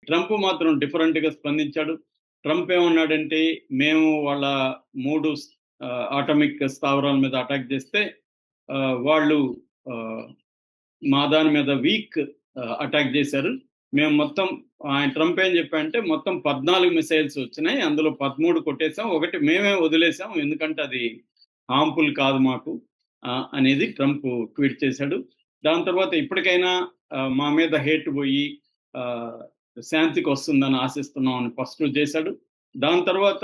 Trump మాత్రం డిఫరెంట్‌గా స్పందించాడు. ట్రంప్ ఏమన్నాడంటే, మేము వాళ్ళ 3 అటామిక్ స్థావరాల మీద అటాక్ చేస్తే వాళ్ళు ఆహ్, మా దాని మీద వీక్ అటాక్ చేశారు. మేము మొత్తం ట్రంప్ ఏం చెప్పాడంటే, మొత్తం 14 మిసైల్స్ వచ్చినాయి. అందులో 13 కొట్టేసాం. ఒకటి మేమే వదిలేసాం. ఎందుకంటే అది హార్మ్‌ఫుల్ కాదు మాకు అనేది ట్రంప్ ట్వీట్ చేశాడు. దాని తర్వాత ఇప్పటికైనా మా మీద హేట్ పోయి ఆహ్, శాంతికొస్తుందని ఆశిస్తున్నాం అని ఫస్ట్ చేశాడు. దాని తర్వాత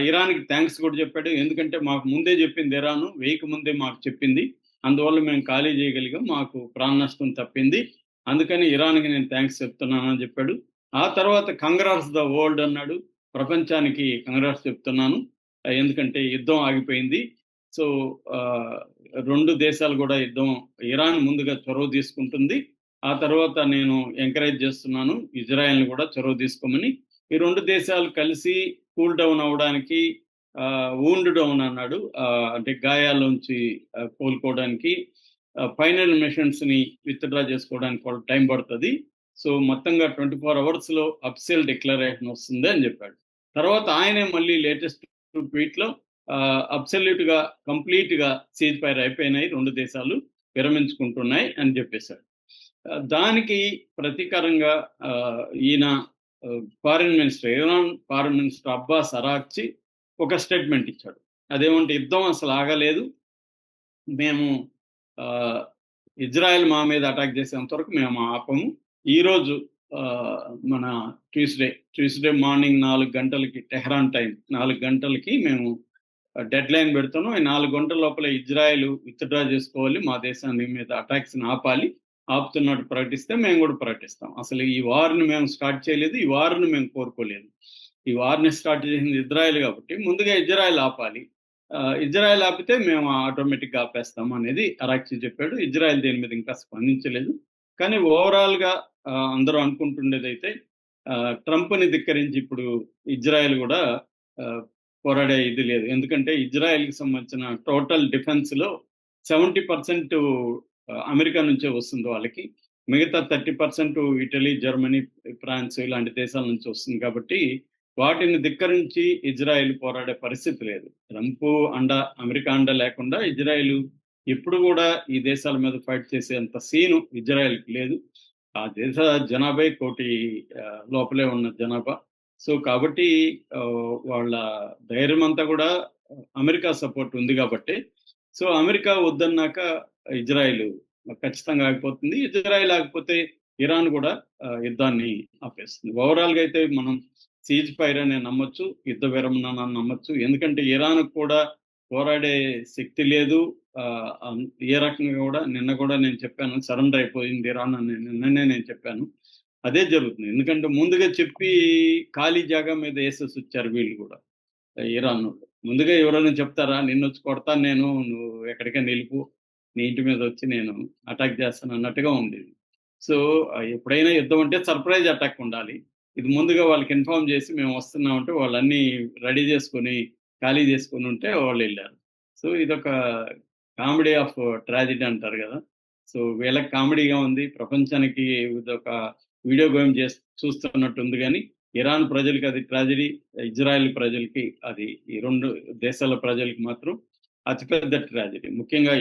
ఇరాన్‌కి థాంక్స్ కూడా చెప్పాడు. ఎందుకంటే మాకు ముందే చెప్పింది ఇరాను. వేయక ముందే మాకు చెప్పింది. అందువల్ల మేము ఖాళీ చేయగలిగాం. మాకు ప్రాణ నష్టం తప్పింది. అందుకని ఇరాన్‌కి నేను థాంక్స్ చెప్తున్నానని చెప్పాడు. ఆ తర్వాత కంగ్రాట్స్ ద వరల్డ్ అన్నాడు. ప్రపంచానికి కంగ్రాట్స్ చెప్తున్నాను. ఎందుకంటే యుద్ధం ఆగిపోయింది. సో, ఆహ్, 2 దేశాలు గూడా యుద్ధం ఇరాన్ ముందుగా చొరవ తీసుకుంటుంది. ఆ తర్వాత నేను ఎంకరేజ్ చేస్తున్నాను ఇజ్రాయెల్‌ని గూడా చొరవ తీసుకోమని. ఈ 2 దేశాలు కలిసి కూల్ డౌన్ అవ్వడానికి వూండ్ డౌన్ అన్నాడు. అంటే గాయాల్లోంచి కోలుకోవడానికి ఫైనల్ మిషన్స్‌ని విత్‌డ్రా చేసుకోవడానికి కూడా టైం పడతది. సో, మొత్తంగా 24 అవర్స్‌లో అఫీషియల్ డిక్లరేషన్ వస్తుంది అని చెప్పాడు. తర్వాత ఆయనే మళ్ళీ లేటెస్ట్ ట్వీట్‌లో అబ్సల్యూట్‌గా, కంప్లీట్‌గా సీజ్ ఫైర్ అయిపోయినాయి. 2 దేశాలు విరమించుకుంటున్నాయి అని చెప్పేసాడు. దానికి ప్రతీకారంగా ఈయన foreign minister Iran foreign minister Abbas Araghchi ఒక స్టేట్మెంట్ ఇచ్చాడు. అదేమంటే యుద్ధం అసలు ఆగలేదు. మేము ఆహ్, ఇజ్రాయెల్ మా మీద అటాక్ చేసేంత వరకు మేము ఆపము. ఈరోజు మన ట్యూస్‌డే మార్నింగ్ 4 గంటలకి టెహరాన్ టైమ్ 4 గంటలకి మేము డెడ్‌లైన్ పెడుతున్నాం. ఈ 4 గంటల లోపల ఇజ్రాయెల్ విత్‌డ్రా చేసుకోవాలి. మా దేశాన్ని మీద అటాక్స్‌ని ఆపాలి. ఆపుతున్నట్టు ప్రకటిస్తే మేము కూడా ప్రకటిస్తాం. అసలు ఈ వార్‌ని మేము స్టార్ట్ చేయలేదు. ఈ వార్‌ని మేము కోరుకోలేదు. ఈ వార్‌ని స్టార్ట్ చేసింది ఇజ్రాయెల్ కాబట్టి ముందుగా ఇజ్రాయెల్ ఆపాలి. ఇజ్రాయెల్ ఆపితే మేము ఆటోమేటిక్‌గా ఆపేస్తాం అనేది అరాక్చి చెప్పాడు. ఇజ్రాయెల్ దీని మీద ఇంకా స్పందించలేదు. కానీ ఓవరాల్‌గా అందరూ అనుకుంటుండేదైతే ట్రంప్‌ని ధిక్కరించి ఇప్పుడు ఇజ్రాయెల్ గూడా ఆహ్, పోరాడే ఇది లేదు. ఎందుకంటే ఇజ్రాయెల్‌కి సంబంధించిన టోటల్ డిఫెన్స్‌లో 70% అమెరికా నుంచే వస్తుంది వాళ్ళకి. మిగతా 30% ఇటలీ, జర్మనీ, ఫ్రాన్స్ ఇలాంటి దేశాల నుంచి వస్తుంది కాబట్టి, వాటిని ధిక్కరించి ఇజ్రాయెల్ పోరాడే పరిస్థితి లేదు. ట్రంపు అండ, అమెరికా అండ లేకుండా ఇజ్రాయెల్ ఎప్పుడు గూడా ఈ దేశాల మీద ఫైట్ చేసేంత సీను ఇజ్రాయెల్‌కి లేదు. ఆ దేశ జనాభాయే 1,00,00,000 లోపలే ఉన్న జనాభా. సో, కాబట్టి వాళ్ళ ధైర్యమంతా గూడా అమెరికా సపోర్ట్ ఉంది గాబట్టే, సో, అమెరికా వద్దన్నాక ఇజ్రాయెల్ ఖచ్చితంగా ఆగిపోతుంది. ఇజ్రాయెల్ ఆగిపోతే ఇరాన్ గూడా యుద్ధాన్ని ఆపేస్తుంది. ఓవరాల్‌గా అయితే మనం సీజ్ ఫైర్ అనే నమ్మొచ్చు. యుద్ధ విరమణ అని నమ్మొచ్చు. ఎందుకంటే ఇరాన్‌కి కూడా పోరాడే శక్తి లేదు. ఏ రకంగా గూడా నిన్న గూడా నేను చెప్పాను సరెండర్ అయిపోయింది ఇరాన్ అని నిన్ననే నేను చెప్పాను. అదే జరుగుతుంది. ఎందుకంటే ముందుగా చెప్పి ఖాళీ జాగా మీద ఏసేసొచ్చారు వీళ్ళు గూడా. ఇరానోళ్ళు. ముందుగా ఎవరైనా చెప్తారా? నిన్నొచ్చి కొడతాను నేను. నువ్వు ఎక్కడికైనా ఎళ్ళిపో. నీ ఇంటి మీదొచ్చి నేను అటాక్ చేస్తాను అన్నట్టుగా ఉండేది. సో, ఎప్పుడైనా యుద్ధం అంటే సర్ప్రైజ్ అటాక్ ఉండాలి. ఇది ముందుగా వాళ్ళకి ఇన్ఫార్మ్ చేసి మేము వస్తున్నామంటే వాళ్ళన్నీ రెడీ చేసుకొని, ఖాళీ చేసుకొనుంటే వాళ్ళెళ్లారు. సో, ఇదొక కామెడీ ఆఫ్ ట్రాజెడీ అంటారు గదా! సో, వీళ్ళకి కామెడీగా ఉంది. ప్రపంచానికి ఇదొక వీడియో గేమ్ చూస్తున్నట్టుంది గానీ, ఇరాన్ ప్రజలకి అది ట్రాజెడీ. ఇజ్రాయెల్ ప్రజలకి అది ఈ 2 దేశాల ప్రజలకి మాత్రం అతిపెద్ద ట్రాజెడీ. ముఖ్యంగా